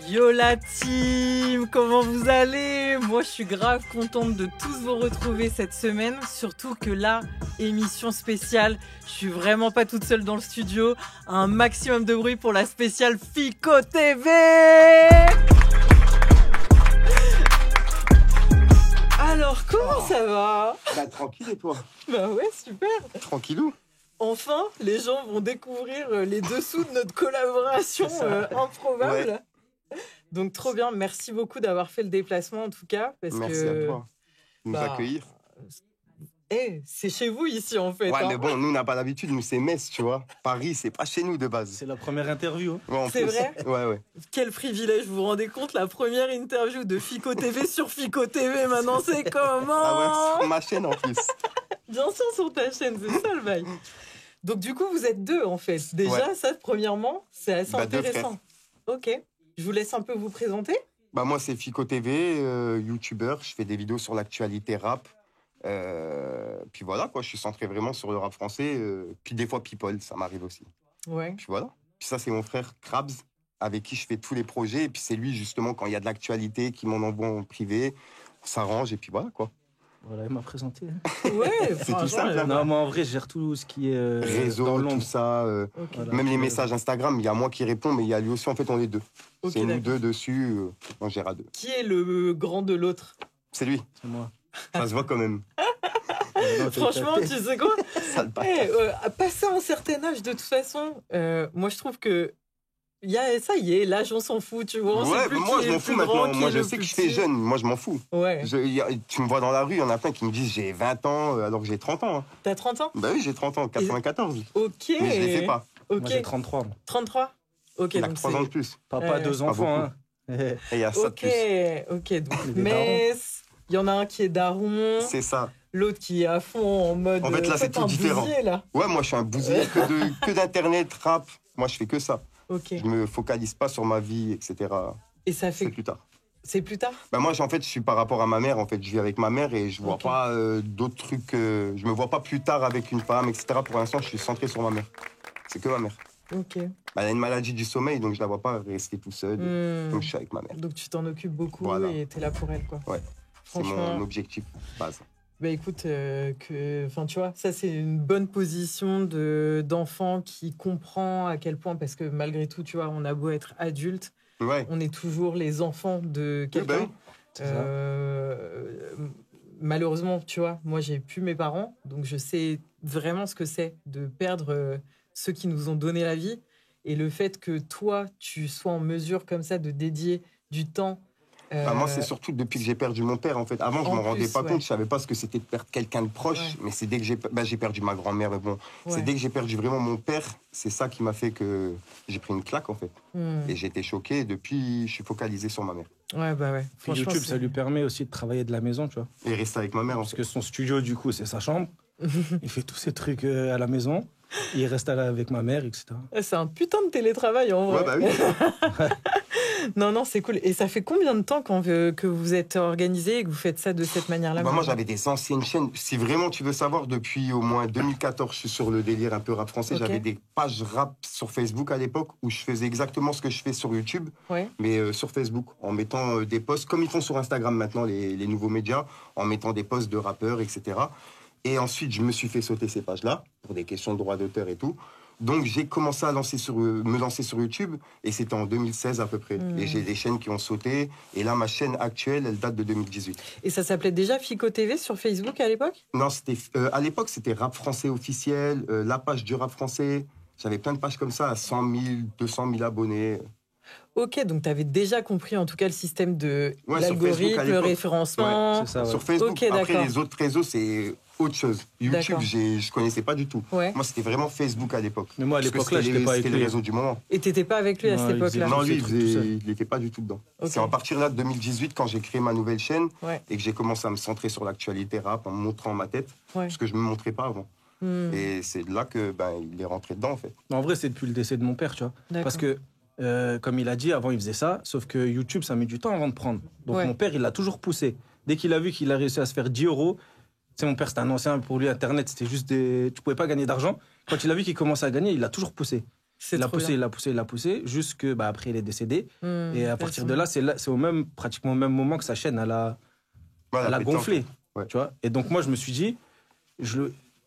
Yo la team, comment vous allez? Moi je suis grave contente de tous vous retrouver cette semaine, surtout que là, émission spéciale, je suis vraiment pas toute seule dans le studio, un maximum de bruit pour la spéciale Fico TV. Alors comment ça va? Bah tranquille et toi? Bah ouais, super. Tranquillou. Enfin, les gens vont découvrir les dessous de notre collaboration improbable. Ouais. Donc trop bien, merci beaucoup d'avoir fait le déplacement en tout cas. Merci à toi de nous accueillir. C'est chez vous ici en fait. Ouais, mais bon, nous on n'a pas l'habitude, nous c'est Metz, tu vois. Paris, c'est pas chez nous de base. C'est la première interview. Ouais, c'est vrai? Ouais. Quel privilège, vous vous rendez compte, la première interview de Fico TV sur Fico TV, maintenant c'est comment? Ah ouais, sur ma chaîne en plus. Bien sûr, sur ta chaîne, c'est ça le bail. Donc du coup, vous êtes deux en fait. Déjà, ça, premièrement, c'est assez intéressant. Ok. Je vous laisse un peu vous présenter. Bah moi, c'est Fico TV, youtubeur. Je fais des vidéos sur l'actualité rap. Puis voilà, quoi. Je suis centré vraiment sur le rap français. Puis des fois, people, ça m'arrive aussi. Ouais. Puis voilà. Puis ça, c'est mon frère Krabs, avec qui je fais tous les projets. Et puis c'est lui, justement, quand il y a de l'actualité, qui m'en envoie en privé. On s'arrange et puis voilà, quoi. Voilà, il m'a présenté. Ouais, c'est tout simple. Non, moi en vrai, je gère tout ce qui est réseau, tout ça. Okay. Même les messages Instagram, il y a moi qui réponds, mais il y a lui aussi. En fait, on est deux. Okay, c'est nous deux dessus, on gère à deux. Qui est le grand de l'autre? C'est lui. C'est moi. Ça se voit quand même. Franchement, tu sais quoi? Passer un certain âge, de toute façon, moi je trouve que ça y est, l'âge on s'en fout, tu vois. Ouais, mais moi je m'en fous maintenant. Moi je sais que je fais jeune, moi je m'en fous. Ouais. Tu me vois dans la rue, il y en a plein qui me disent j'ai 20 ans alors que j'ai 30 ans. Hein. T'as 30 ans? Bah oui, j'ai 30 ans, 94. Ok. Mais je les fais pas. Okay. Moi j'ai 33. 33? Ok. Il a 3 ans de plus. Papa, 2 enfants. Hein. Et il y a ça de plus. Ok, donc Metz, il y en a un qui est daron. C'est ça. L'autre qui est à fond en mode. En fait là c'est tout différent. Bousier, là. Ouais, moi je suis un bousier que d'internet, rap. Moi je fais que ça. Okay. Je me focalise pas sur ma vie, etc. Et ça fait. C'est plus tard. C'est plus tard? Bah moi, en fait, je suis par rapport à ma mère. En fait, je vis avec ma mère et je vois pas d'autres trucs. Je me vois pas plus tard avec une femme, etc. Pour l'instant, je suis centré sur ma mère. C'est que ma mère. Ok. Bah, elle a une maladie du sommeil, donc je la vois pas rester tout seul. Donc je suis avec ma mère. Donc tu t'en occupes beaucoup et t'es là pour elle, quoi. Ouais. C'est mon objectif base. Bah écoute, tu vois, ça c'est une bonne position d'enfant qui comprend à quel point, parce que malgré tout, tu vois, on a beau être adulte, on est toujours les enfants de quelqu'un. Malheureusement, tu vois, moi j'ai plus mes parents, donc je sais vraiment ce que c'est de perdre ceux qui nous ont donné la vie. Et le fait que toi, tu sois en mesure comme ça de dédier du temps. Moi, c'est surtout depuis que j'ai perdu mon père, en fait. Avant, je m'en rendais pas compte, je savais pas ce que c'était de perdre quelqu'un de proche. Mais c'est dès que j'ai perdu ma grand-mère, mais bon, c'est dès que j'ai perdu vraiment mon père, c'est ça qui m'a fait que j'ai pris une claque, en fait. Et j'ai été choqué, et depuis, je suis focalisé sur ma mère. Ouais, bah ouais. YouTube, ça lui permet aussi de travailler de la maison, tu vois. Et rester avec ma mère, Parce que son studio, du coup, c'est sa chambre. Il fait tous ses trucs à la maison. Il reste avec ma mère, etc. C'est un putain de télétravail, en vrai. Ouais, bah oui. Non, c'est cool. Et ça fait combien de temps que vous êtes organisé et que vous faites ça de cette manière-là? Moi, j'avais des anciennes chaînes. Si vraiment tu veux savoir, depuis au moins 2014, je suis sur le délire un peu rap français. Okay. J'avais des pages rap sur Facebook à l'époque où je faisais exactement ce que je fais sur YouTube, mais sur Facebook, en mettant des posts, comme ils font sur Instagram maintenant, les nouveaux médias, en mettant des posts de rappeurs, etc. Et ensuite, je me suis fait sauter ces pages-là, pour des questions de droit d'auteur et tout. Donc, j'ai commencé à me lancer sur YouTube, et c'était en 2016 à peu près. Et j'ai des chaînes qui ont sauté, et là, ma chaîne actuelle, elle date de 2018. Et ça s'appelait déjà Fico TV sur Facebook à l'époque? Non, à l'époque, c'était Rap Français officiel, la page du rap français. J'avais plein de pages comme ça, à 100 000, 200 000 abonnés. Ok, donc tu avais déjà compris en tout cas le système de l'algorithme, le référencement. Ouais, c'est ça, sur Facebook. Okay, après, les autres réseaux, c'est autre chose. YouTube, je connaissais pas du tout. Ouais. Moi, c'était vraiment Facebook à l'époque. Mais moi, à l'époque, là, j'étais pas avec lui. C'était le réseau du moment. Et t'étais pas avec lui à cette époque-là? Non, lui, il n'était pas du tout dedans. Okay. C'est à partir là de 2018, quand j'ai créé ma nouvelle chaîne et que j'ai commencé à me centrer sur l'actualité rap en me montrant ma tête, parce que je me montrais pas avant. Et c'est là que il est rentré dedans, en fait. En vrai, c'est depuis le décès de mon père, tu vois. Parce que comme il a dit, avant il faisait ça, sauf que YouTube, ça met du temps avant de prendre. Donc mon père, il l'a toujours poussé. Dès qu'il a vu qu'il a réussi à se faire 10 €, tu sais, mon père, c'était un ancien, pour lui, Internet, c'était juste tu pouvais pas gagner d'argent. Quand il a vu qu'il commençait à gagner, il l'a toujours poussé. Il l'a poussé, jusque après il est décédé. Et à partir de là, c'est pratiquement au même moment que sa chaîne, elle a gonflé. Ouais. Tu vois. Et donc moi, je me suis dit,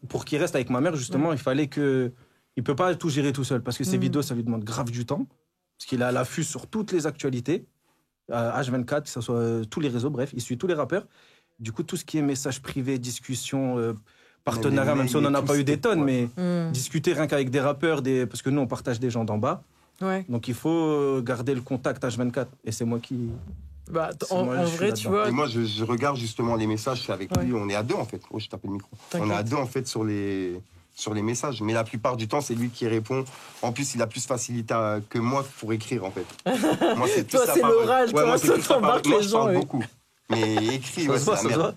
pour qu'il reste avec ma mère, justement, il fallait que... Il peut pas tout gérer tout seul, parce que ses vidéos, ça lui demande grave du temps, parce qu'il est à l'affût sur toutes les actualités, H24, que ce soit tous les réseaux, bref, il suit tous les rappeurs. Du coup, tout ce qui est messages privés, discussions, partenariats, même si on n'en a pas eu des tonnes, mais discuter rien qu'avec des rappeurs, parce que nous, on partage des gens d'en bas. Ouais. Donc il faut garder le contact H24. Et c'est moi qui... en vrai, tu vois... Et moi, je regarde justement les messages avec lui. On est à deux, en fait. Oh, je tapais le micro. On est à deux, en fait, sur les messages. Mais la plupart du temps, c'est lui qui répond. En plus, il a plus facilité que moi pour écrire, en fait. Moi, c'est plus toi, c'est l'oral. Toi, t'embarques les gens. Moi, je parle beaucoup. Mais écrit, c'est la merde.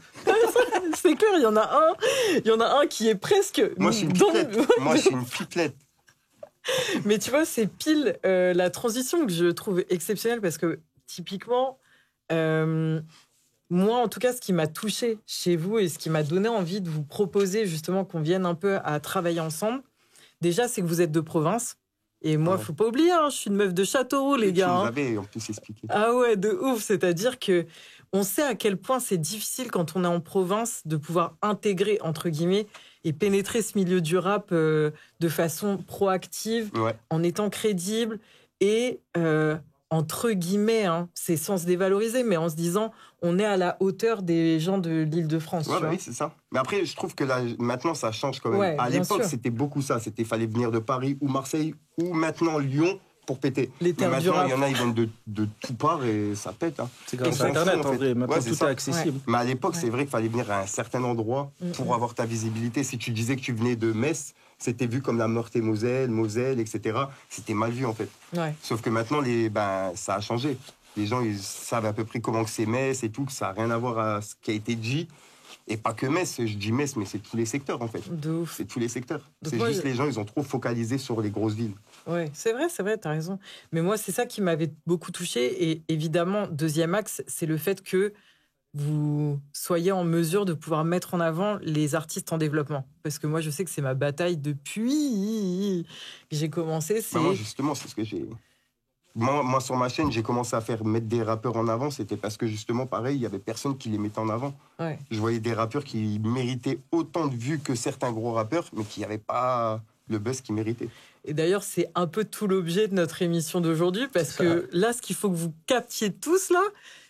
C'est clair, il y en a un qui est presque... Moi, je suis une pipelette. Moi, je suis une pipelette. Mais tu vois, c'est pile la transition que je trouve exceptionnelle parce que, typiquement... moi, en tout cas, ce qui m'a touchée chez vous et ce qui m'a donné envie de vous proposer justement qu'on vienne un peu à travailler ensemble, déjà, c'est que vous êtes de province. Et moi, faut pas oublier, je suis une meuf de Châteauroux, les gars. Vous avez en plus expliqué. Ah ouais, de ouf. C'est-à-dire que on sait à quel point c'est difficile quand on est en province de pouvoir intégrer, entre guillemets, et pénétrer ce milieu du rap de façon proactive, en étant crédible et... entre guillemets, c'est sans se dévaloriser, mais en se disant, on est à la hauteur des gens de l'Île-de-France. Oui, c'est ça. Mais après, je trouve que là, maintenant, ça change quand même. Ouais, à l'époque, c'était beaucoup ça. Fallait venir de Paris ou Marseille ou maintenant Lyon pour péter. Les terres mais maintenant, il y en a, ils viennent de tout part et ça pète. C'est grâce à Internet, en vrai. Maintenant, tout est accessible. Mais à l'époque, c'est vrai qu'il fallait venir à un certain endroit pour avoir ta visibilité. Si tu disais que tu venais de Metz, c'était vu comme la Meurthe-et-Moselle, etc. C'était mal vu, en fait. Ouais. Sauf que maintenant, ça a changé. Les gens, ils savent à peu près comment que c'est Metz et tout, que ça n'a rien à voir à ce qui a été dit. Et pas que Metz, je dis Metz, mais c'est tous les secteurs, en fait. De ouf. C'est tous les secteurs. Donc c'est juste les gens, ils ont trop focalisé sur les grosses villes. Ouais, c'est vrai, t'as raison. Mais moi, c'est ça qui m'avait beaucoup touchée. Et évidemment, deuxième axe, c'est le fait que vous soyez en mesure de pouvoir mettre en avant les artistes en développement. Parce que moi, je sais que c'est ma bataille depuis que j'ai commencé. Moi, justement, c'est ce que j'ai... Moi, sur ma chaîne, j'ai commencé à mettre des rappeurs en avant. C'était parce que, justement, pareil, il n'y avait personne qui les mettait en avant. Ouais. Je voyais des rappeurs qui méritaient autant de vues que certains gros rappeurs, mais qui n'avaient pas le buzz qu'ils méritaient. Et d'ailleurs, c'est un peu tout l'objet de notre émission d'aujourd'hui, parce que là, ce qu'il faut que vous captiez tous, là,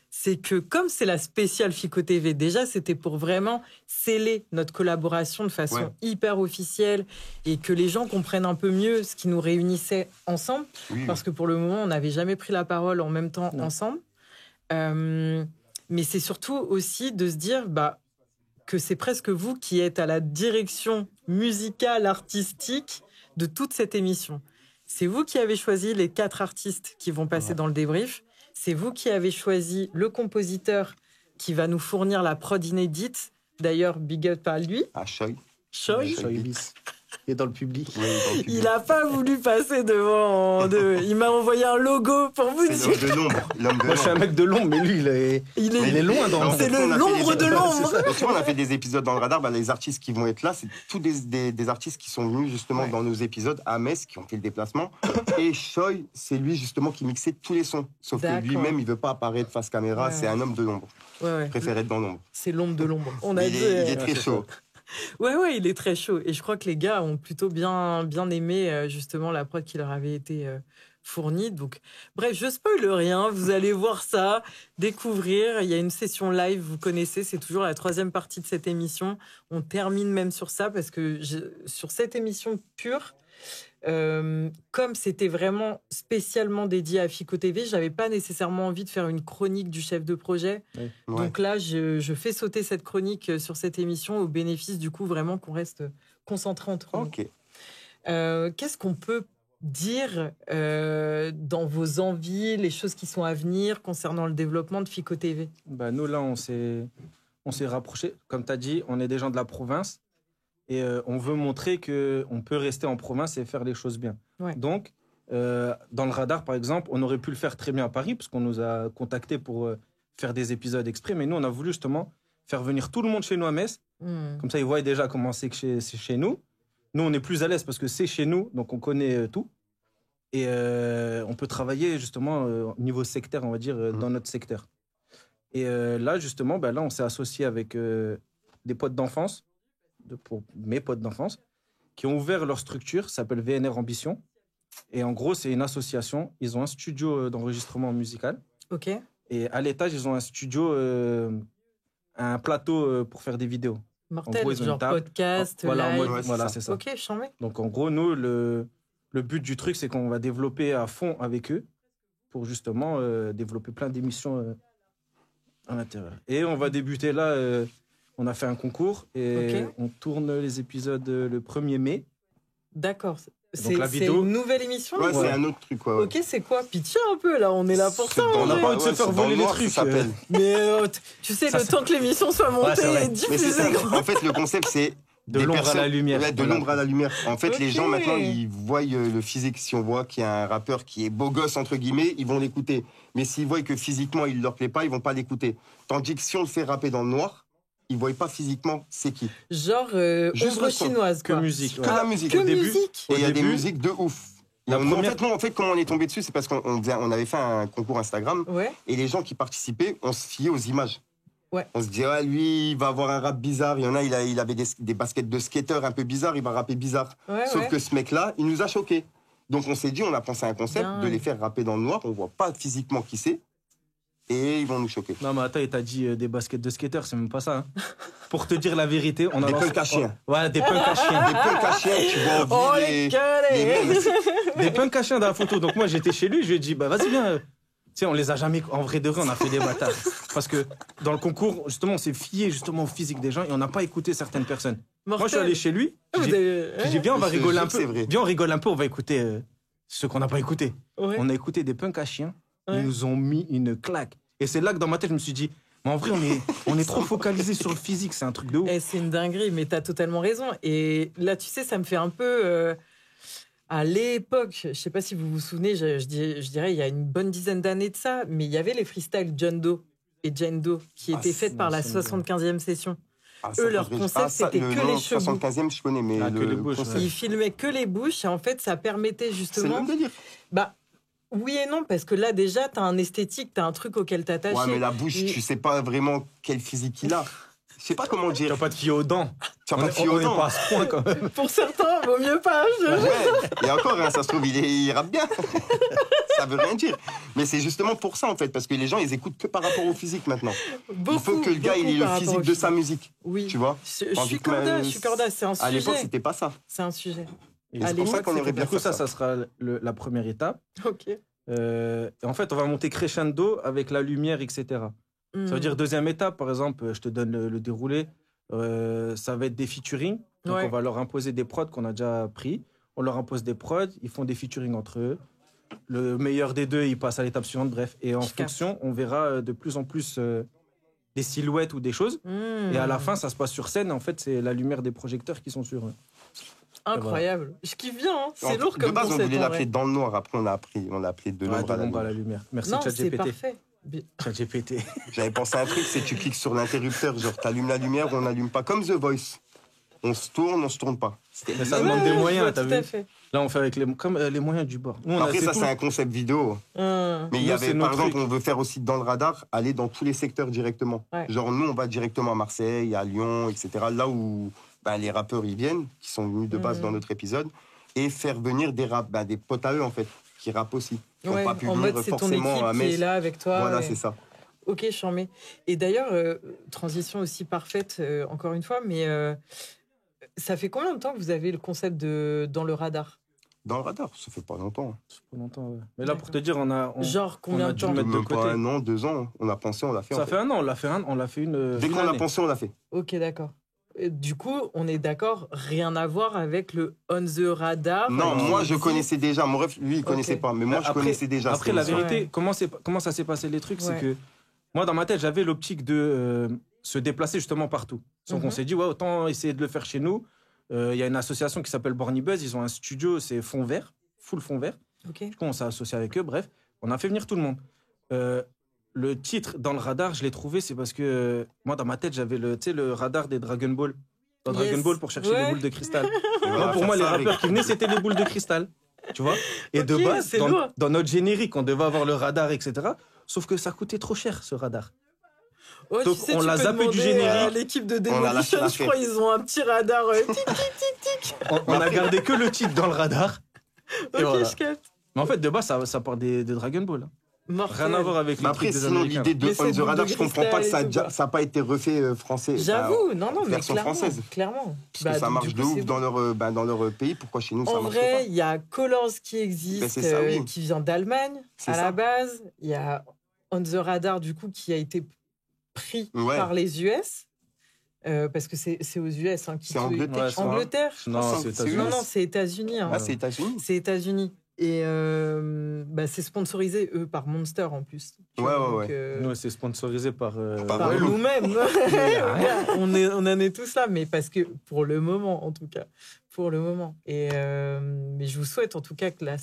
c'est que comme c'est la spéciale Fico TV, déjà, c'était pour vraiment sceller notre collaboration de façon hyper officielle et que les gens comprennent un peu mieux ce qui nous réunissait ensemble. Oui. Parce que pour le moment, on n'avait jamais pris la parole en même temps ensemble. Mais c'est surtout aussi de se dire que c'est presque vous qui êtes à la direction musicale, artistique de toute cette émission. C'est vous qui avez choisi les 4 artistes qui vont passer dans le débrief. C'est vous qui avez choisi le compositeur qui va nous fournir la prod inédite. D'ailleurs, big up à lui. Choy. Il est dans le public. Oui, il n'a pas voulu passer devant. Il m'a envoyé un logo pour vous dire. C'est l'homme de l'ombre. Moi, je suis un mec de l'ombre, mais lui, il est loin dans l'ombre. C'est l'ombre de l'ombre. Tu vois, on a fait des épisodes dans le radar. Les artistes qui vont être là, c'est tous des artistes qui sont venus justement dans nos épisodes à Metz, qui ont fait le déplacement. Et Choy, c'est lui justement qui mixait tous les sons. Sauf que lui-même, il ne veut pas apparaître face caméra. C'est un homme de l'ombre. Il préfère être dans l'ombre. C'est l'ombre de l'ombre. Il est très chaud. Ouais, il est très chaud. Et je crois que les gars ont plutôt bien aimé justement la prod qui leur avait été fournie. Donc, bref, je spoil rien. Vous allez voir ça, découvrir. Il y a une session live, vous connaissez, c'est toujours la 3e partie de cette émission. On termine même sur ça parce que sur cette émission pure, comme c'était vraiment spécialement dédié à Fico TV, j'avais pas nécessairement envie de faire une chronique du chef de projet. Oui. Donc là, je fais sauter cette chronique sur cette émission au bénéfice du coup vraiment qu'on reste concentré entre nous. Qu'est-ce qu'on peut dire dans vos envies, les choses qui sont à venir concernant le développement de Fico TV? Nous là, on s'est rapprochés. Comme tu as dit, on est des gens de la province. Et on veut montrer qu'on peut rester en province et faire les choses bien. Ouais. Donc, dans le radar, par exemple, on aurait pu le faire très bien à Paris, parce qu'on nous a contactés pour faire des épisodes exprès. Mais nous, on a voulu justement faire venir tout le monde chez nous à Metz. Comme ça, ils voient déjà comment c'est que c'est chez nous. Nous, on est plus à l'aise parce que c'est chez nous, donc on connaît tout. Et on peut travailler justement au niveau sectaire, on va dire, dans notre secteur. Et là, justement, là, on s'est associé avec des potes d'enfance, pour mes potes d'enfance, qui ont ouvert leur structure, ça s'appelle VNR Ambition. Et en gros, c'est une association. Ils ont un studio d'enregistrement musical. Ok. Et à l'étage, ils ont un studio, un plateau pour faire des vidéos. Mortel, gros, genre podcast, live. Voilà, c'est ça. Ok, je t'en mets. Donc, en gros, nous, le but du truc, c'est qu'on va développer à fond avec eux pour justement développer plein d'émissions à l'intérieur. Et on va débuter là. On a fait un concours et on tourne les épisodes le 1er mai. D'accord. C'est une nouvelle émission? Ouais, c'est un autre truc. Ouais. Ok, c'est quoi? Pitcha un peu, là, on est là pour ça. On n'a pas envie de se faire voler les trucs. Mais tu sais, le temps que l'émission soit montée et diffusée. En fait, le concept, c'est de l'ombre à la lumière. De l'ombre à la lumière. En fait, les gens, maintenant, ils voient le physique. Si on voit qu'il y a un rappeur qui est beau gosse, entre guillemets, ils vont l'écouter. Mais s'ils voient que physiquement, il ne leur plaît pas, ils ne vont pas l'écouter. Tandis que si on le fait rapper dans le noir, ils ne voient pas physiquement c'est qui. Genre ombre chinoise, quoi. Que musique. Que la musique. Que musique. Et il y a des musiques de ouf. En fait, comment on est tombé dessus, c'est parce qu'on avait fait un concours Instagram. Ouais. Et les gens qui participaient, on se fiait aux images. Ouais. On se disait, lui, il va avoir un rap bizarre. Il y en a, il avait des baskets de skater un peu bizarres, il va rapper bizarre. Ouais, Sauf que ce mec-là, il nous a choqués. Donc on s'est dit, on a pensé à un concept de les faire rapper dans le noir. On ne voit pas physiquement qui c'est. Et ils vont nous choquer. Non, mais attends, il t'a dit des baskets de skater, c'est même pas ça. Hein. Pour te dire la vérité, on a des punks à chiens. Ouais, des punks à chiens. Des punks à chiens, tu vois en des punks à chiens dans la photo. Donc moi, j'étais chez lui, je lui ai dit, vas-y, viens. Tu sais, on les a jamais, en vrai de vrai, on a fait des bâtards. Parce que dans le concours, justement, on s'est fié justement au physique des gens et on n'a pas écouté certaines personnes. Mortel. Moi, je suis allé chez lui, j'ai dit, viens, on va rigoler un peu. Viens, on rigole un peu, on va écouter ce qu'on n'a pas écouté. Ouais. On a écouté des punks à chiens. Ils nous ont mis une claque. Et c'est là que dans ma tête, je me suis dit, mais en vrai, on est trop focalisé sur le physique, c'est un truc de ouf. C'est une dinguerie, mais t'as totalement raison. Et là, tu sais, ça me fait un peu... à l'époque, je sais pas si vous vous souvenez, je dirais il y a une bonne dizaine d'années de ça, mais il y avait les freestyles John Doe et Jane Doe qui étaient faites par la 75e session. Eux, leur concept, c'était que les cheveux. 75e, je connais, mais que les bouches. Ils filmaient que les bouches et en fait, ça permettait justement... C'est le même délire. Oui et non, parce que là, déjà, t'as un esthétique, t'as un truc auquel t'attaches. Ouais, mais la bouche, tu sais pas vraiment quel physique il a. Je sais pas comment dire. Tu n'as pas de fille aux dents. Tu n'as pas de fille aux dents. On n'est pas à ce point, quand même. Pour certains, vaut mieux pas. Et encore, ça se trouve, il rappe bien. Ça veut rien dire. Mais c'est justement pour ça, en fait, parce que les gens, ils écoutent que par rapport au physique, maintenant. Il faut que le gars, il ait le physique de sa musique. Oui. Tu vois. Je suis corda, c'est un sujet. À l'époque, c'était pas ça. C'est un sujet. C'est pour ça qu'on aimerait bien faire ça. Ça sera la première étape. Ok. En fait, on va monter crescendo avec la lumière, etc. Ça veut dire deuxième étape, par exemple, je te donne le déroulé. Ça va être des featuring. Donc, on va leur imposer des prods qu'on a déjà pris. On leur impose des prods, ils font des featuring entre eux. Le meilleur des deux, il passe à l'étape suivante, bref. Et en fonction, on verra de plus en plus des silhouettes ou des choses. Et à la fin, ça se passe sur scène. En fait, c'est la lumière des projecteurs qui sont sur eux. Incroyable. Je kiffe bien. Hein. C'est lourd comme concept. De base, on voulait l'appeler dans le noir. Après, on l'a appelé de l'ombre à la lumière. Merci, non, ChatGPT. C'est parfait. ChatGPT. J'avais pensé à un truc, c'est tu cliques sur l'interrupteur, genre t'allumes la lumière ou on n'allume pas. Comme The Voice. On se tourne pas. Mais ça demande des moyens, t'as vu. Là, on fait avec les moyens du bord. Après, ça, c'est un concept vidéo. Mais il y avait, par exemple, on veut faire aussi dans le radar, aller dans tous les secteurs directement. Genre, nous, on va directement à Marseille, à Lyon, etc. Là où les rappeurs, ils viennent, qui sont venus de base dans notre épisode, et faire venir des potes à eux, en fait, qui rappent aussi. Qui n'ont pas pu venir forcément à Metz. Qui est là avec toi. Voilà, c'est ça. Ok, j'en mets. Et d'ailleurs, transition aussi parfaite, encore une fois, mais ça fait combien de temps que vous avez le concept de dans le radar? Dans le radar, ça fait pas longtemps. Ça fait pas longtemps, ouais. Mais là, pour te dire, genre combien de temps? Mettre de côté. Pas 1 an, 2 ans. On a pensé, on l'a fait. Ça fait 1 an, on l'a fait une. Dès qu'on a pensé, on l'a fait. Ok, d'accord. Du coup, on est d'accord, rien à voir avec le On the Radar. Non, moi je connaissais déjà. Mon ref, lui, il connaissait pas, mais moi je connaissais déjà. Après, la vérité, comment ça s'est passé les trucs, c'est que moi, dans ma tête, j'avais l'optique de se déplacer justement partout. Donc on s'est dit, autant essayer de le faire chez nous. Il y a une association qui s'appelle Borny Buzz, ils ont un studio, c'est fond vert, full fond vert. Du coup, on s'est associé avec eux, bref, on a fait venir tout le monde. Le titre dans le radar, je l'ai trouvé, c'est parce que moi, dans ma tête, j'avais le radar des Dragon Ball. Dans Dragon Ball pour chercher les boules de cristal. Pour moi, les rappeurs qui venaient, c'était les boules de cristal. Tu vois? Et de base, dans notre générique, on devait avoir le radar, etc. Sauf que ça coûtait trop cher, ce radar. Oh, donc, on l'a zappé du générique. L'équipe de Demolition, je crois, ils ont un petit radar. Tic, tic, tic, tic. On a gardé que le titre dans le radar. Ok, voilà. Je capte. Mais en fait, de base, ça part des Dragon Ball. Hein. Rien à voir avec les après, sinon, l'idée de On the Radar, je comprends pas que ça n'a pas été refait français. J'avoue, non, mais version française. Clairement. Parce que ça marche de ouf dans leur pays. Pourquoi chez nous, ça marche pas? En vrai, il y a Colors qui existe, qui vient d'Allemagne, à la base. Il y a On the Radar, du coup, qui a été pris par les US. Parce que c'est aux US. Hein, c'est Angleterre. Angleterre. Non, c'est États-Unis. Non, c'est États-Unis. Hein. Ah, c'est États-Unis. C'est États-Unis. Et c'est sponsorisé, eux, par Monster en plus. Ouais. Nous, c'est sponsorisé par nous-mêmes. on en est tous là, mais parce que pour le moment, en tout cas. Pour le moment. Et, mais je vous souhaite, en tout cas, que là,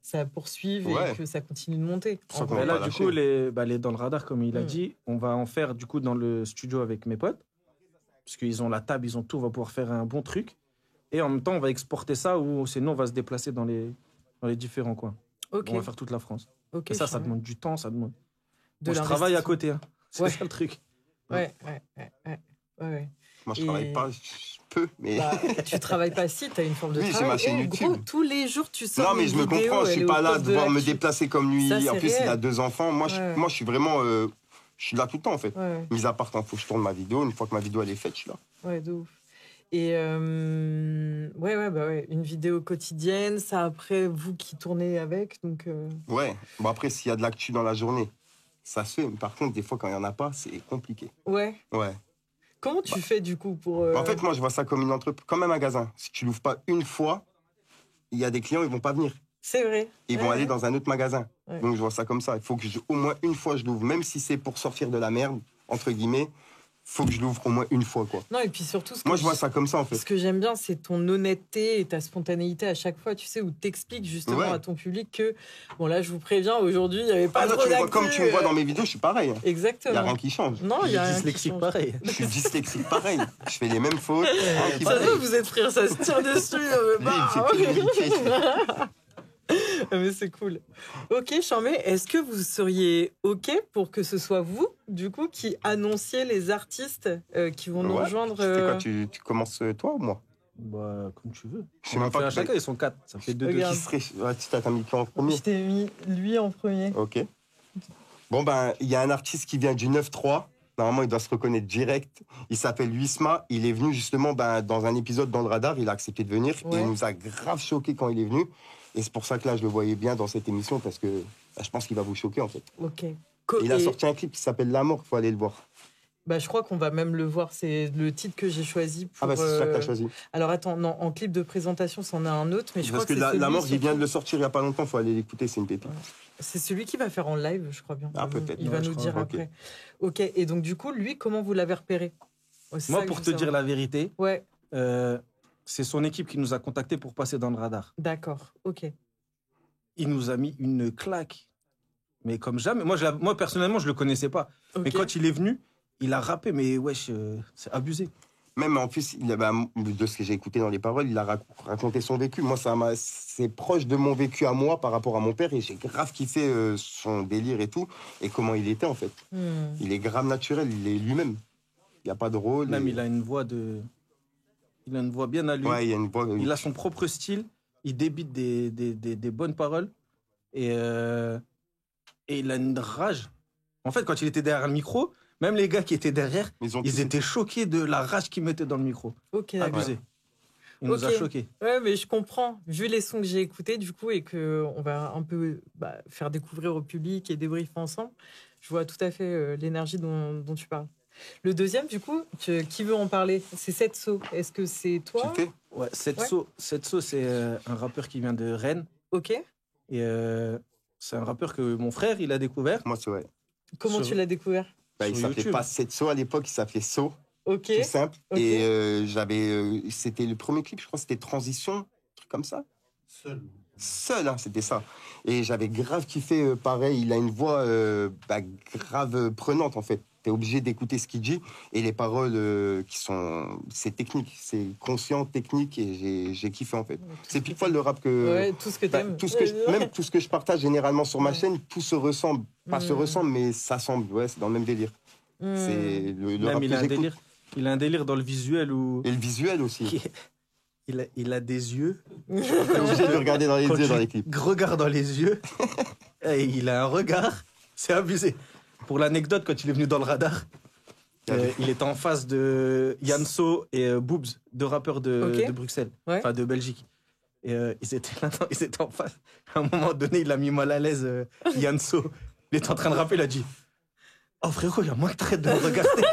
ça poursuive et que ça continue de monter. Mais là, du coup, dans le radar, comme il a dit, on va en faire, du coup, dans le studio avec mes potes. Parce qu'ils ont la table, ils ont tout, on va pouvoir faire un bon truc. Et en même temps, on va exporter ça ou sinon, on va se déplacer dans les différents coins. Okay. On va faire toute la France. Okay, et ça demande du temps, ça demande. Moi, je travaille à côté. Hein. C'est ça le truc. Ouais. Moi, je travaille pas, je peux, mais... tu travailles pas si, tu as une forme de travail. J'ai ma chaîne YouTube. Gros, tous les jours, tu sors. Non, mais je me comprends, je suis pas là de devoir me déplacer comme lui. Ça, en plus, réel. il a 2 enfants. Moi, je suis vraiment... je suis là tout le temps, en fait. Mis à part quand il faut que je tourne ma vidéo. Une fois que ma vidéo, elle est faite, je suis là. Ouais, de ouf. Et une vidéo quotidienne, ça après vous qui tournez avec, donc. Ouais. Bon après s'il y a de l'actu dans la journée, ça se fait. Mais par contre des fois quand il y en a pas, c'est compliqué. Ouais. Ouais. Comment tu fais du coup pour. En fait moi je vois ça comme une entreprise, comme un magasin. Si tu l'ouvres pas une fois, il y a des clients ils vont pas venir. C'est vrai. Ils vont aller dans un autre magasin. Ouais. Donc je vois ça comme ça. Il faut que au moins une fois je l'ouvre, même si c'est pour sortir de la merde entre guillemets. Faut que je l'ouvre au moins une fois, quoi. Non, et puis surtout... Moi, je vois ça comme ça, en fait. Ce que j'aime bien, c'est ton honnêteté et ta spontanéité à chaque fois, tu sais, où t'expliques justement à ton public que, bon, là, je vous préviens, aujourd'hui, il n'y avait pas de d'actu. Comme tu me vois dans mes vidéos, je suis pareil. Exactement. Il n'y a rien qui change. Non, il y a rien dyslexique pareil. Je suis dyslexique pareil. Je fais les mêmes fautes. Ça va, vous êtes frères, ça se tire dessus. Mais c'est cool. Ok, Chambé, est-ce que vous seriez ok pour que ce soit vous, du coup, qui annonciez les artistes qui vont nous rejoindre Quoi, tu commences toi ou moi? Bah, comme tu veux. Je sais même pas. Chacun, ils sont 4. Ça fait 2. Qui serait... tu t'as mis toi en premier. Je t'ai mis lui en premier. Ok. Bon, ben, il y a un artiste qui vient du 9-3. Normalement, il doit se reconnaître direct. Il s'appelle Luisma. Il est venu justement dans un épisode dans le radar. Il a accepté de venir. Et il nous a grave choqué quand il est venu. Et c'est pour ça que là, je le voyais bien dans cette émission parce que je pense qu'il va vous choquer, en fait. Ok. Il a sorti un clip qui s'appelle L'amour, il faut aller le voir. Bah, je crois qu'on va même le voir. C'est le titre que j'ai choisi. Pour, c'est ça que tu as choisi. Alors, attends, non, en clip de présentation, c'en a un autre. Mais je parce crois que L'amour, il vient de le sortir il n'y a pas longtemps, il faut aller l'écouter, c'est une pépite. C'est celui qui va faire en live, je crois bien. Ah, peut-être. Il va nous dire après. Ok, et donc, du coup, lui, comment vous l'avez repéré? Moi, pour te dire la vérité, c'est son équipe qui nous a contactés pour passer dans le radar. D'accord, ok. Il nous a mis une claque, mais comme jamais. Moi personnellement, je le connaissais pas. Okay. Mais quand il est venu, il a rappé, mais wesh, c'est abusé. Même en plus, de ce que j'ai écouté dans les paroles, il a raconté son vécu. Moi, c'est proche de mon vécu à moi par rapport à mon père, et j'ai grave kiffé son délire et tout, et comment il était en fait. Il est grave naturel, il est lui-même. Il n'y a pas de rôle. Même il a une voix bien à lui. Ouais, il a une voix. Il a son propre style. Il débite des bonnes paroles et il a une rage. En fait, quand il était derrière le micro, même les gars qui étaient derrière, ils étaient choqués de la rage qu'il mettait dans le micro. Ok, abusé. Il nous a choqués. Ouais, mais je comprends. Vu les sons que j'ai écoutés, du coup, et qu'on va un peu faire découvrir au public et débriefer ensemble, je vois tout à fait l'énergie dont tu parles. Le deuxième, du coup, qui veut en parler? C'est Setso. Est-ce que c'est toi? Ouais, Setso, c'est un rappeur qui vient de Rennes. Ok. Et c'est un rappeur que mon frère, il a découvert. Moi, c'est vrai. Comment tu l'as découvert? Il s'appelait pas Setso à l'époque, il s'appelait So. Ok. Tout simple. Okay. Et c'était le premier clip, je crois, c'était Transition, un truc comme ça. Seul, hein, c'était ça. Et j'avais grave kiffé, pareil, il a une voix grave prenante, en fait. T'es obligé d'écouter ce qu'il dit. Et les paroles c'est technique, c'est conscient, technique, et j'ai kiffé en fait. C'est pile poil le rap que... Ouais, tout ce que t'aimes. Même tout ce que je partage généralement sur ma chaîne, tout se ressemble. Pas se ressemble, mais ça semble. Ouais, c'est dans le même délire. C'est le rap que j'écoute. Il a un délire dans le visuel où... Et le visuel aussi. Il a des yeux. T'es obligé de le regarder dans les yeux dans les clips. Regarde dans les yeux. Et il a un regard. C'est abusé. Pour l'anecdote, quand il est venu dans le radar, il était en face de Yanso et Boobs, deux rappeurs de Bruxelles, enfin de Belgique. Et ils étaient en face. À un moment donné, il a mis mal à l'aise Yanso. Il était en train de rapper, il a dit « Oh frérot, il y a moins de traite de me regarder. »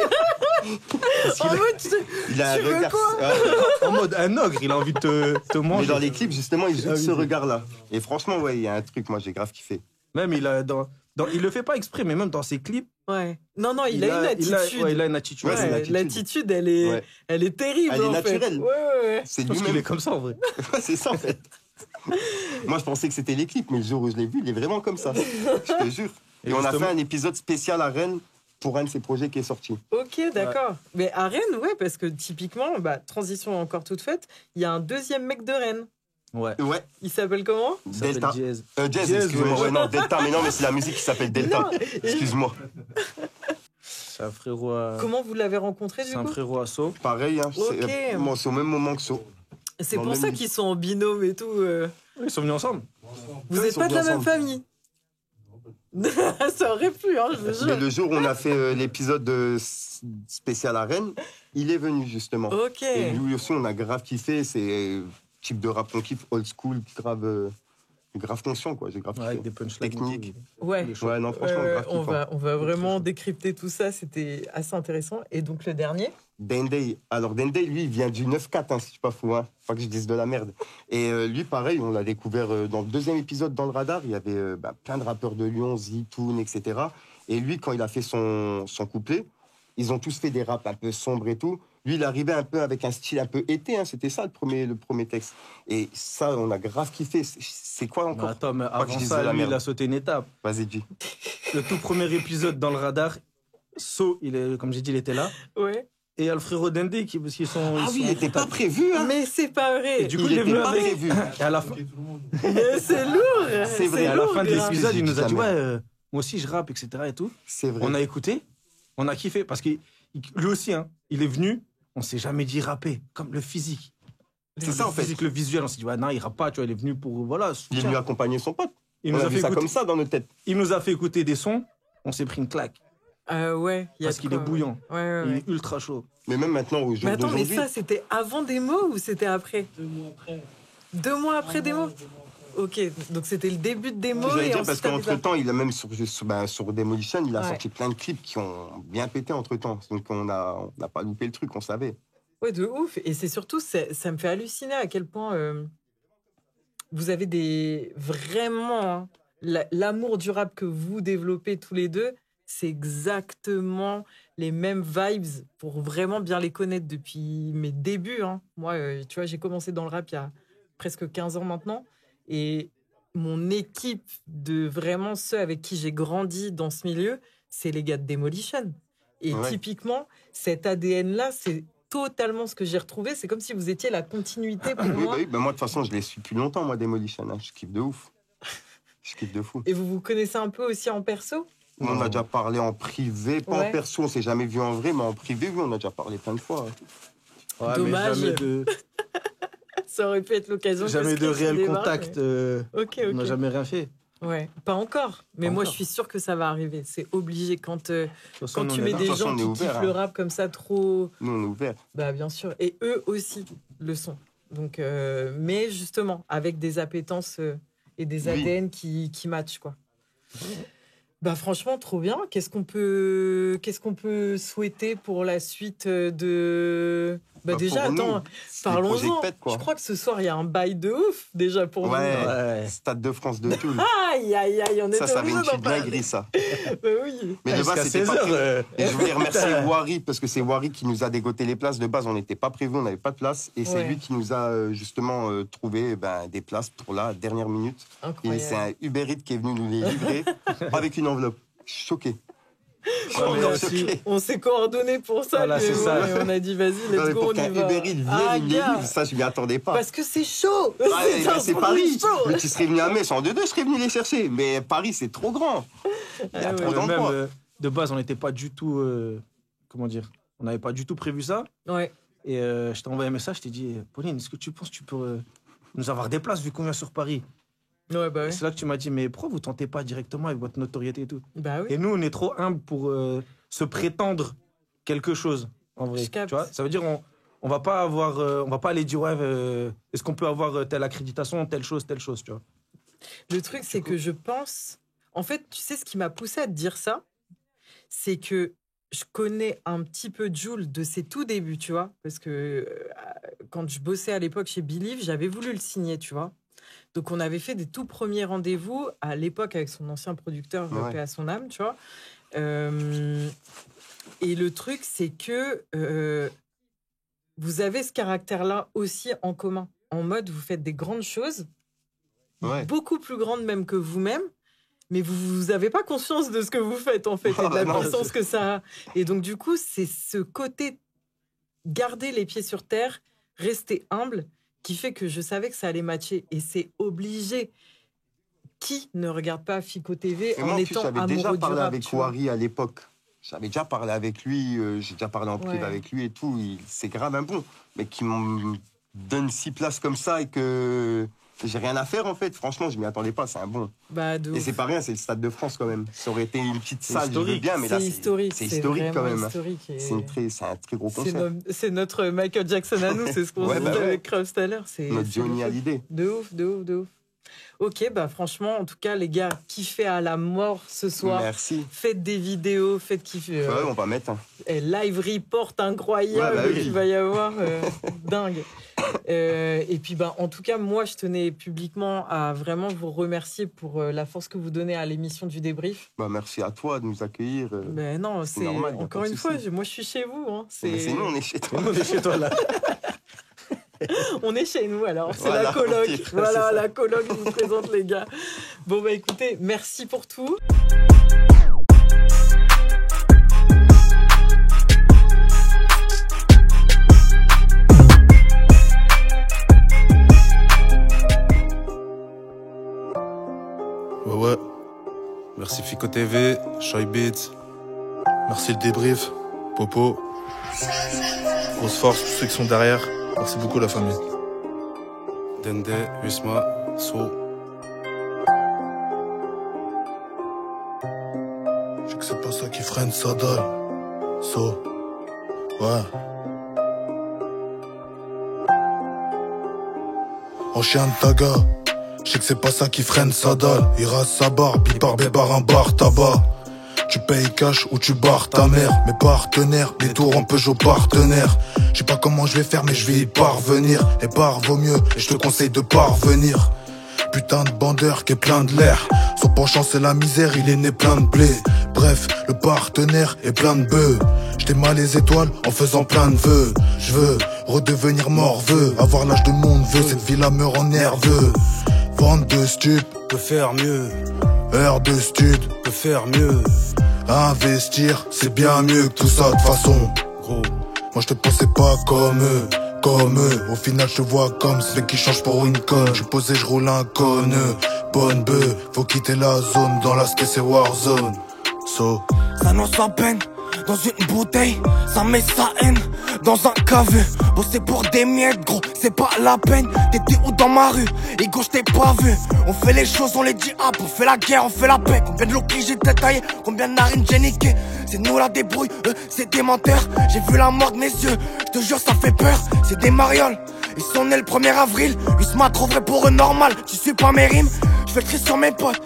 Il a un regard. En mode un ogre, il a envie de te manger. Mais dans les clips, justement, il joue ce regard-là. Et franchement, ouais, il y a un truc, moi, j'ai grave kiffé. Même, il le fait pas exprès, mais même dans ses clips. Ouais. Non, il a une attitude. Il a une attitude. Ouais, l'attitude, elle est terrible. Elle est naturelle. Ouais. C'est parce qu'il est comme ça, en vrai. C'est ça, en fait. Moi, je pensais que c'était les clips, mais le jour où je l'ai vu, il est vraiment comme ça. Je te jure. Et on a fait un épisode spécial à Rennes pour un de ses projets qui est sorti. Ok, d'accord. Ouais. Mais à Rennes, ouais, parce que typiquement, transition encore toute faite, il y a un deuxième mec de Rennes. Ouais. Il s'appelle comment? Delta. Jazz. Excuse-moi. Ouais, non, Delta, mais non, mais c'est la musique qui s'appelle Delta. Excuse-moi. C'est un frérot à... Comment vous l'avez rencontré, du coup? C'est un frérot à So. Pareil, hein, c'est au même moment que So. C'est pour ça qu'ils sont en binôme et tout. Ils sont venus ensemble. Vous n'êtes pas de la même famille? Ça aurait pu, hein, je vous jure. Mais le jour où on a fait l'épisode spécial à Rennes, il est venu justement. Ok. Et lui aussi, on a grave kiffé. C'est type de rap qu'on kiffe, old school, grave conscient, quoi. J'ai grave kiffé. Avec des punchlines techniques. Ouais. Non, franchement, grave on va vraiment décrypter tout ça. C'était assez intéressant. Et donc le dernier? Dendey. Alors Dendey, lui, il vient du 9-4, hein, si je suis pas fou, hein. Pas que je dise de la merde. Et lui, pareil, on l'a découvert dans le deuxième épisode dans le radar. Il y avait plein de rappeurs de Lyon, Zitoun, etc. Et lui, quand il a fait son couplet, ils ont tous fait des raps un peu sombres et tout. Lui, il arrivait un peu avec un style un peu été, hein. C'était ça le premier texte. Et ça, on a grave kiffé. C'est quoi encore? Attends, mais avant ça, lui, il a sauté une étape. Vas-y, dis. Le tout premier épisode dans le radar, So, comme j'ai dit, il était là. Ouais. Et il y a le frérot Dendey parce qu'ils sont... Ah oui, il n'était pas prévu, hein. Mais c'est pas vrai. Et du coup, il est venu pas prévu. Et à la fin... C'est lourd. C'est vrai. À la fin de l'épisode, il nous a dit, ouais, moi aussi, je rappe, etc. et tout. C'est vrai. On a écouté, on a kiffé. Parce que lui aussi, hein, il est venu, on s'est jamais dit rapper, comme le physique. C'est ça, en fait. Le physique, le visuel, on s'est dit, ouais, non, il rappe pas, tu vois, il est venu pour, voilà. Il est venu accompagner son pote. On a vu ça comme ça dans nos têtes. Il nous a fait écouter des sons, on s'est pris une claque. Ouais. Parce qu'il est bouillant. Ouais. Il est ultra chaud. Mais même maintenant, au jour d'aujourd'hui... Mais ça, c'était avant Démo ou c'était après? 2 mois après. 2 mois après Démo? Ok, donc c'était le début de Démo. J'allais dire parce qu'entre-temps, il a même sur Demolition, il a sorti plein de clips qui ont bien pété entre-temps. Donc on n'a pas loupé le truc, on savait. Ouais, de ouf. Et c'est surtout, ça me fait halluciner à quel point vous avez vraiment l'amour du rap que vous développez tous les deux. C'est exactement les mêmes vibes pour vraiment bien les connaître depuis mes débuts. Hein. Moi, tu vois, j'ai commencé dans le rap il y a presque 15 ans maintenant. Et mon équipe de vraiment ceux avec qui j'ai grandi dans ce milieu, c'est les gars de Demolition. Et typiquement, cet ADN-là, c'est totalement ce que j'ai retrouvé. C'est comme si vous étiez la continuité pour moi. Oui, moi, de toute façon, je les suis depuis longtemps, moi, Demolition. Hein. Je kiffe de ouf. Je kiffe de fou. Et vous connaissez un peu aussi en perso? On a déjà parlé en privé, pas en perso, on s'est jamais vu en vrai, mais en privé, oui, on a déjà parlé plein de fois. Ouais, dommage. Mais jamais de... Ça aurait pu être l'occasion. Jamais de réel contact. Okay. On n'a jamais rien fait. Ouais, pas encore. Mais moi, je suis sûre que ça va arriver. C'est obligé quand tu mets des gens qui kiffent le rap comme ça trop. Nous, on est ouverts. Bah, bien sûr. Et eux aussi le sont. Donc, mais justement, avec des appétences et des ADN qui matchent, quoi. Bah franchement, trop bien. Qu'est-ce qu'on peut souhaiter pour la suite de... Bah déjà, attends, parlons-en. Je crois que ce soir, il y a un bail de ouf, déjà, pour vous. Ouais, Stade de France de Toul. Aïe, on était ça avait une petite dinguerie, ça. Bah oui. Mais de base, c'était pas prévu. Et je voulais remercier Wari, parce que c'est Wari qui nous a dégoté les places. De base, on n'était pas prévu, on n'avait pas de place. Et c'est lui qui nous a justement trouvé des places pour la dernière minute. Incroyable. Et c'est un Uber Eats qui est venu nous les livrer avec une enveloppe. Choqué. On s'est coordonné pour ça. Voilà, c'est ça. On a dit, vas-y, let's go, on y va. Uber Eats vienne, il livre, ça, je m'y attendais pas. Parce que c'est chaud. C'est Paris. Mais tu serais venu à Metz, en 2-2, je serais venu les chercher. Mais Paris, c'est trop grand. Il y a trop d'endroits. De base, on n'était pas du tout... comment dire, on n'avait pas du tout prévu ça. Ouais. Et je t'ai envoyé un message, je t'ai dit, Pauline, est-ce que tu penses que tu peux nous avoir des places vu qu'on vient sur Paris? Ouais, bah ouais. C'est là que tu m'as dit, mais pourquoi vous tentez pas directement avec votre notoriété et tout? Bah oui. Et nous, on est trop humbles pour se prétendre quelque chose, en vrai. Tu vois, ça veut dire, on va pas avoir, on va pas aller dire, ouais, est-ce qu'on peut avoir telle accréditation, telle chose, tu vois. Le truc, c'est que je pense... En fait, tu sais ce qui m'a poussé à te dire ça? C'est que je connais un petit peu Jul de ses tout débuts, tu vois. Parce que quand je bossais à l'époque chez Believe, j'avais voulu le signer, tu vois. Donc, on avait fait des tout premiers rendez-vous à l'époque avec son ancien producteur, paix à son âme, tu vois. Et le truc, c'est que vous avez ce caractère-là aussi en commun. En mode, vous faites des grandes choses, beaucoup plus grandes même que vous-même, mais vous n'avez pas conscience de ce que vous faites, en fait, et de la puissance que ça a. Et donc, du coup, c'est ce côté garder les pieds sur terre, rester humble, qui fait que je savais que ça allait matcher. Et c'est obligé. Qui ne regarde pas Fico TV en étant amoureux du rap? J'avais déjà parlé avec Wari à l'époque. J'avais déjà parlé avec lui, j'ai déjà parlé en privé avec lui et tout. C'est grave un bon. Mais qui me donne 6 places comme ça et que j'ai rien à faire, en fait. Franchement, je m'y attendais pas, c'est un bon. Et c'est pas rien, c'est le Stade de France quand même. Ça aurait été une petite salle, je veux bien, mais là, c'est historique quand même. C'est un très gros concert. C'est notre Michael Jackson à nous, c'est ce qu'on se disait avec Krauss tout à l'heure. Notre Johnny Hallyday. De ouf. Ok, bah franchement, en tout cas, les gars, kiffez à la mort ce soir. Merci. Faites des vidéos, faites kiffer. Ouais, on va mettre. Live report incroyable qu'il va y avoir. Dingue. Et puis, bah, en tout cas, moi, je tenais publiquement à vraiment vous remercier pour la force que vous donnez à l'émission du débrief. Bah, merci à toi de nous accueillir. Mais non, c'est normal, encore une fois, moi, je suis chez vous. Hein. C'est nous, on est chez toi. On est chez toi, là. On est chez nous, alors. C'est la coloc. Voilà, la coloc, je vous présente, les gars. Bon, bah, écoutez, merci pour tout. Ouais. Merci Fico TV, Shy Beats. Merci le débrief, Popo. Grosse force, tous ceux qui sont derrière. Merci beaucoup la famille. Dende, Usma, So. Je sais que c'est pas ça qui freine, ça dalle. So. Ouais. En chien de taga. Je sais que c'est pas ça qui freine, ça dalle. Il rase sa barbe, il part bébar un bar tabac. Tu payes cash ou tu barres ta mère. Mes partenaires, les tours en Peugeot partenaires. Je sais pas comment je vais faire mais je vais y parvenir. Et part vaut mieux et je te conseille de parvenir. Putain de bandeur qui est plein de l'air. Son penchant c'est la misère, il est né plein de blé. Bref, le partenaire est plein de bœufs. J't'ai mal les étoiles en faisant plein de vœux. Je veux redevenir morveux, avoir l'âge de mon neveu. Cette vie-là me rend nerveux. Vente de stud, peut faire mieux. Heure de stud, peut faire mieux. Investir, c'est bien mieux que tout ça de façon. Gros, moi je te pensais pas comme eux. Au final je te vois comme celui qui change pour une conne. J'suis posé, je roule un conneux. Bonne bœuf, faut quitter la zone. Dans la ski c'est Warzone. So. Ça n'ose à peine dans une bouteille, ça met sa haine dans un caveux. Bosser pour des miettes, gros, c'est pas la peine. T'étais où dans ma rue, et gauche t'es pas vu. On fait les choses, on les dit hop, on fait la guerre, on fait la paix. Combien de loquis j'ai détaillé, combien de narines j'ai niqué. C'est nous la débrouille, c'est des menteurs. J'ai vu la mort de mes yeux, je te jure ça fait peur. C'est des marioles, ils sont nés le 1er avril. Usma trouverait pour eux normal, tu suis pas mes rimes. Je fais le tri sur mes potes,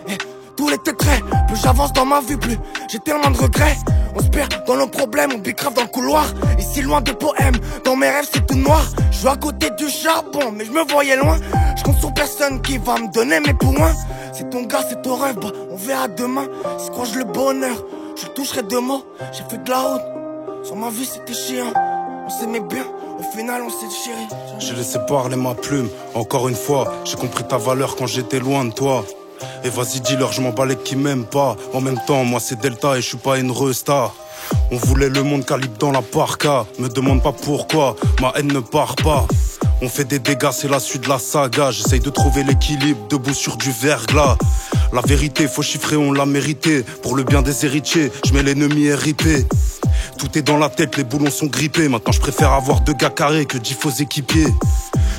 tous les traits. Plus j'avance dans ma vie, plus j'ai tellement de regrets. On se perd dans nos problèmes, on bicrave dans le couloir. Ici loin de poèmes, dans mes rêves c'est tout noir. Je suis à côté du charbon, mais je me voyais loin. Je compte sur personne qui va me donner mes points. C'est ton gars, c'est ton rêve, bah on verra demain. Si croise le bonheur, je le toucherai deux mots. J'ai fait de la haute, sur ma vie c'était chiant. On s'aimait bien, au final on s'est déchiré. J'ai laissé parler ma plume, encore une fois. J'ai compris ta valeur quand j'étais loin de toi. Et vas-y dis-leur je m'en bats les qui m'aiment pas. En même temps moi c'est Delta et je suis pas une resta. On voulait le monde calibre dans la parka. Me demande pas pourquoi, ma haine ne part pas. On fait des dégâts, c'est la suite de la saga. J'essaye de trouver l'équilibre, debout sur du verglas. La vérité, faut chiffrer, on l'a mérité. Pour le bien des héritiers, je mets l'ennemi RIP. Tout est dans la tête, les boulons sont grippés. Maintenant je préfère avoir 2 gars carrés que 10 faux équipiers.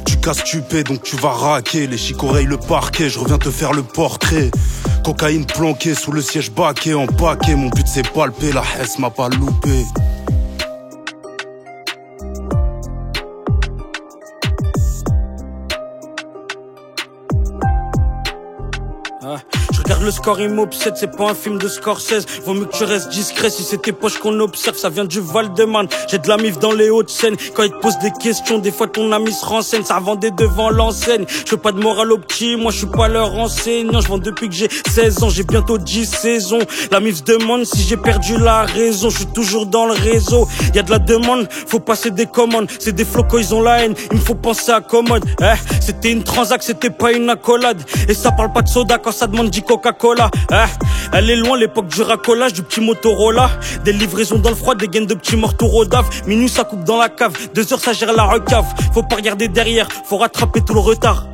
Tu casses, tu paies, donc tu vas raquer. Les chicoreilles, le parquet, je reviens te faire le portrait. Cocaïne planquée, sous le siège baqué, en paquet. Mon but c'est palper, la hesse m'a pas loupé. Je regarde le score, il m'obsède, c'est pas un film de Scorsese. Vaut mieux que tu restes discret, si c'est tes poches qu'on observe, ça vient du Val-de-Marne. J'ai de la mif dans les Hauts-de-Seine. Quand ils te posent des questions, des fois ton ami se renseigne, ça vendait devant l'enseigne. Je veux pas de morale au petit, moi je suis pas leur enseignant. Je vends depuis que j'ai 16 ans, j'ai bientôt 10 saisons. La mif se demande si j'ai perdu la raison, je suis toujours dans le réseau. Y a de la demande, faut passer des commandes. C'est des flocons, ils ont la haine, il me faut penser à commode. C'était une transac, c'était pas une accolade. Et ça parle pas de soda quand ça demande du Coca-Cola. Elle est loin l'époque du racolage, du petit Motorola. Des livraisons dans le froid, des gaines de petits morceaux rodaf. Minuit ça coupe dans la cave, 2 heures ça gère la recave. Faut pas regarder derrière, faut rattraper tout le retard.